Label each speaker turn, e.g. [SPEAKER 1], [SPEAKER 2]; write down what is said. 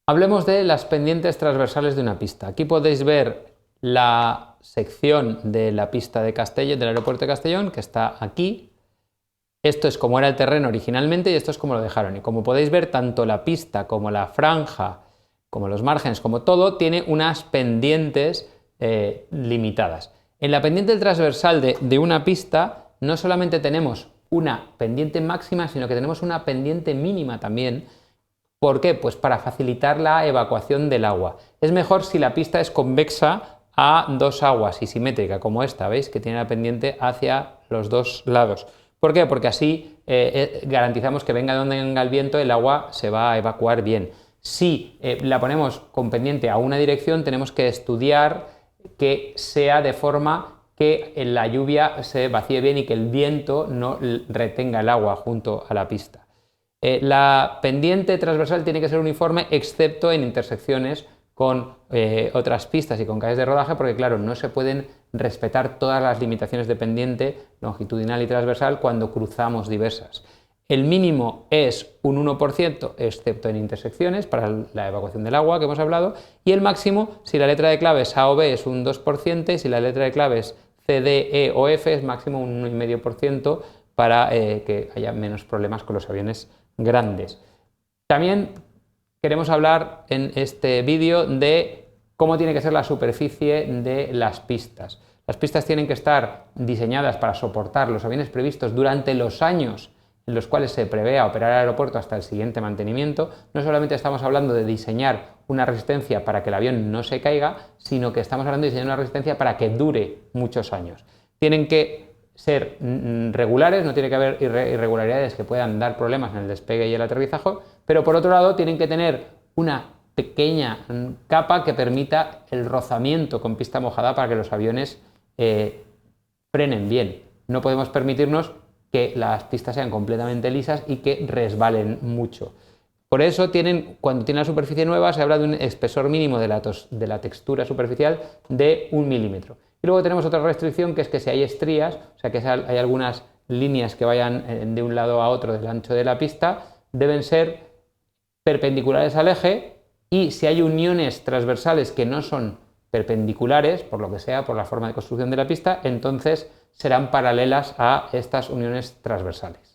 [SPEAKER 1] Hablemos de las pendientes transversales de una pista. Aquí podéis ver la sección de la pista de Castellón, del aeropuerto de Castellón, que está aquí. Esto es como era el terreno originalmente y esto es como lo dejaron. Y como podéis ver, tanto la pista como la franja, como los márgenes, como todo, tiene unas pendientes limitadas. En la pendiente transversal de una pista no solamente tenemos una pendiente máxima, sino que tenemos una pendiente mínima también. ¿Por qué? Pues para facilitar la evacuación del agua. Es mejor si la pista es convexa a dos aguas y simétrica, como esta, ¿veis? Que tiene la pendiente hacia los dos lados. ¿Por qué? Porque así garantizamos que venga de donde venga el viento, el agua se va a evacuar bien. Si la ponemos con pendiente a una dirección, tenemos que estudiar que sea de forma que la lluvia se vacíe bien y que el viento no retenga el agua junto a la pista. La pendiente transversal tiene que ser uniforme excepto en intersecciones con otras pistas y con calles de rodaje, porque claro, no se pueden respetar todas las limitaciones de pendiente longitudinal y transversal cuando cruzamos diversas. El mínimo es un 1%, excepto en intersecciones, para la evacuación del agua que hemos hablado, y el máximo, si la letra de clave es A o B, es un 2%, y si la letra de clave es C, D, E o F, es máximo un 1,5% para que haya menos problemas con los aviones grandes. También queremos hablar en este vídeo de cómo tiene que ser la superficie de las pistas. Las pistas tienen que estar diseñadas para soportar los aviones previstos durante los años en los cuales se prevea operar el aeropuerto hasta el siguiente mantenimiento. No solamente estamos hablando de diseñar una resistencia para que el avión no se caiga, sino que estamos hablando de diseñar una resistencia para que dure muchos años. Tienen que ser regulares, no tiene que haber irregularidades que puedan dar problemas en el despegue y el aterrizaje, pero por otro lado tienen que tener una pequeña capa que permita el rozamiento con pista mojada para que los aviones frenen bien. No podemos permitirnos que las pistas sean completamente lisas y que resbalen mucho. Por eso cuando tienen la superficie nueva se habla de un espesor mínimo de la textura superficial de 1 milímetro. Y luego tenemos otra restricción, que es que si hay estrías, o sea que hay algunas líneas que vayan de un lado a otro del ancho de la pista, deben ser perpendiculares al eje, y si hay uniones transversales que no son perpendiculares, por lo que sea, por la forma de construcción de la pista, entonces serán paralelas a estas uniones transversales.